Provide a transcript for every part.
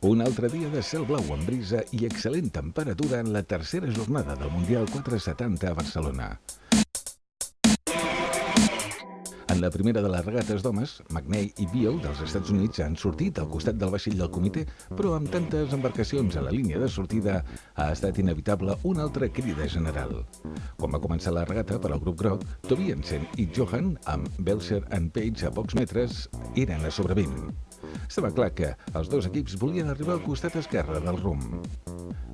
Un altre dia de cel blau amb brisa i excel·lent temperatura en la tercera jornada del Mundial 470 a Barcelona. En la primera de les regates d'homes, McNeil i Beale dels Estats Units han sortit al costat del vaixell del comitè, però amb tantes embarcacions a la línia de sortida ha estat inevitable una altra crida general. Quan va començar la regata per al grup groc, Tobiasen i Johan, amb Belcher and Page a pocs metres, eren a sobrevent. Estava clar que els dos equips volien arribar al costat esquerre del rumb.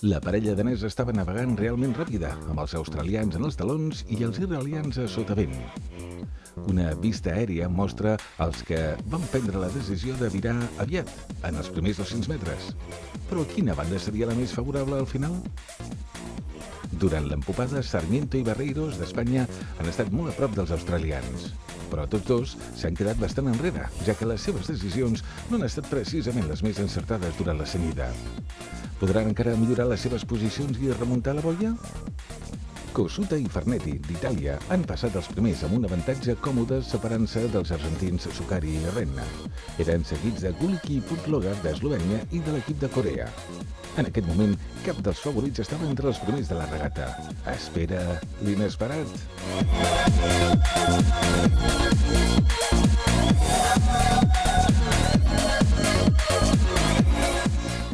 La parella danesa estava navegant realment ràpida, amb els australians en els talons i els israelians a sotavent. Una vista aèria mostra els que van prendre la decisió de virar aviat, en els primers 200 metres. Però quina banda seria la més favorable al final? Durant l'empopada, Sarmiento i Barreiros d'Espanya han estat molt a prop dels australians. Però tots dos s'han quedat bastant enrere, ja que les seves decisions no han estat precisament les més encertades durant la cenyida. Podran encara millorar les seves posicions i remuntar la boia? Cosuta i Farnetti, d'Itàlia, han passat els primers amb un avantatge còmode separant-se dels argentins Sucari i Renna. Eren seguits de Gulick i Putlogar d'Eslovènia i de l'equip de Corea. En aquest moment, cap dels favorits estava entre els primers de la regata. Espera l'inesperat.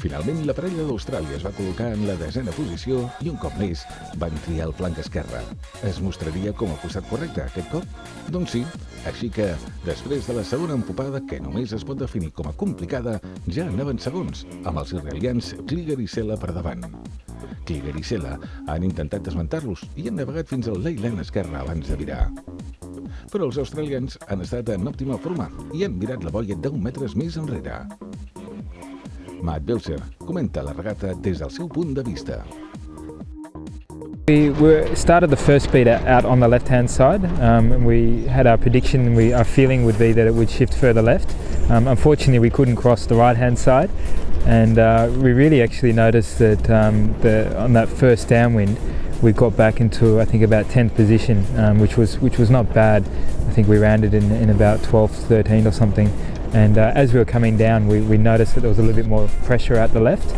Finalment, la parella d'Austràlia es va col·locar en la 10a posició i un cop més van triar el flanc esquerre. Es mostraria com a costat correcte aquest cop? Doncs sí, així que, després de la segona empopada, que només es pot definir com a complicada, ja anaven segons, amb els israelians Kliger i Sela per davant. Kliger i Sela han intentat desmuntar-los i han navegat fins al leyland esquerre abans de virar. Però els australians han estat en òptima forma i han virat la boia 10 metres més enrere. Matt Belcher comenta la regata des del seu punt de vista. We started the first speed out on the left-hand side. We had our prediction, our feeling would be that it would shift further left. Unfortunately, we couldn't cross the right-hand side, and we really actually noticed that on that first downwind, we got back into, I think, about 10th position, which was not bad. I think we rounded in about 12th, 13th or something. And as we were coming down, we noticed that there was a little bit more pressure at the left.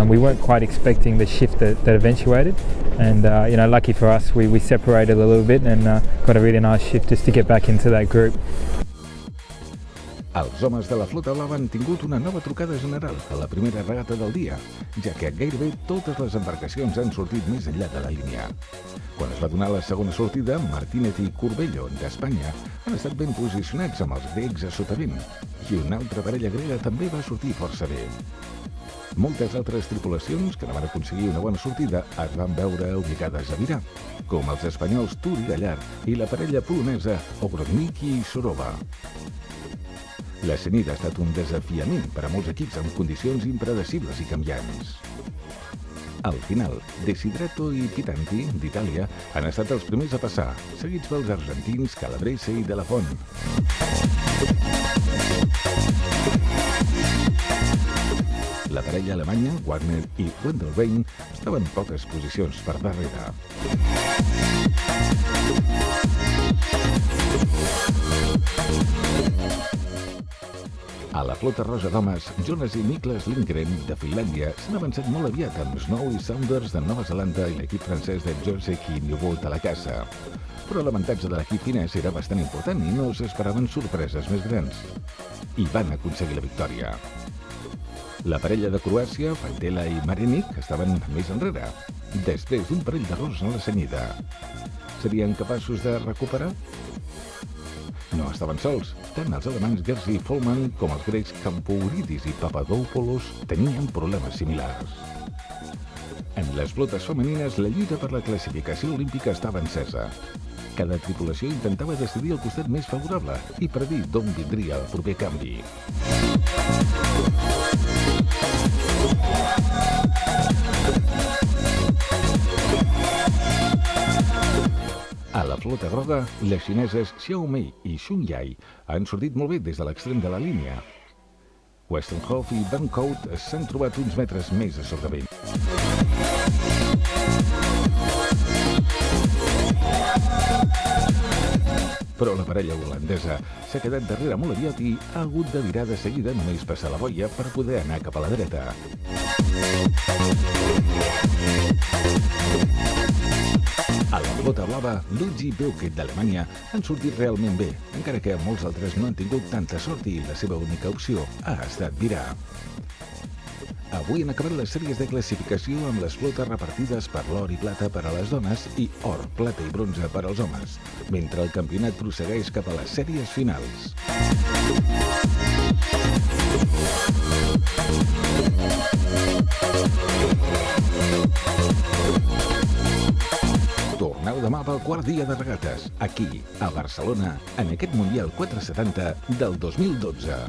We weren't quite expecting the shift that eventuated, and lucky for us, we separated a little bit and got a really nice shift just to get back into that group. Els homes de la flota blava han tingut una nova trucada general a la primera regata del dia, ja que gairebé totes les embarcacions han sortit més enllà de la línia. Quan es va donar la segona sortida, Martínez i Curbello, d'Espanya, han estat ben posicionats amb els grecs a sotavent, i una altra parella grega també va sortir força bé. Moltes altres tripulacions que no van aconseguir una bona sortida es van veure obligades a virar, com els espanyols Tur i Gallard i la parella polonesa Ogrodnik i Sorova. La cenyida ha estat un desafiament per a molts equips amb condicions impredecibles i canviants. Al final, Desidrato i Pitanti, d'Itàlia, han estat els primers a passar, seguits pels argentins Calabrese i De La Font. La parella alemanya, Warner i Wendelbein, estaven poques posicions per darrere. A la flota rosa d'homes, Jonas i Niklas Lindgren, de Finlàndia, s'han avançat molt aviat amb Snow i Saunders de Nova Zelanda i l'equip francès de Josek i Newbold a la caça. Però l'avantatge de l'equip finès era bastant important i no s'esperaven sorpreses més grans. I van aconseguir la victòria. La parella de Croàcia, Fantela i Marenik, estaven més enrere, després d'un parell d'errors en la cenyida. Serien capaços de recuperar? No estaven sols. Tant els alemanys Gersi i Follmann com els grecs Kampouridis i Papadopoulos tenien problemes similars. En les flotes femenines, la lluita per la classificació olímpica estava encesa. Cada tripulació intentava decidir el costat més favorable i predir d'on vindria el proper canvi. A la flota groga, les xineses Xiao Mei i Xun Yai han sortit molt bé des de l'extrem de la línia. Westenhoff i Van Cout s'han trobat uns metres més a sotavent. però la parella holandesa s'ha quedat darrere amb l'aviot i ha hagut de virar de seguida només passar la boia per poder anar cap a la dreta. A la pilota blava, Luigi Beukett d'Alemanya han sortit realment bé, encara que molts altres no han tingut tanta sort i la seva única opció ha estat virar. Avui han acabat les sèries de classificació amb les flotes repartides per l'or i plata per a les dones i or, plata i bronze per als homes, mentre el campionat prossegueix cap a les sèries finals. Torneu demà pel quart dia de regates, aquí, a Barcelona, en aquest Mundial 470 del 2012.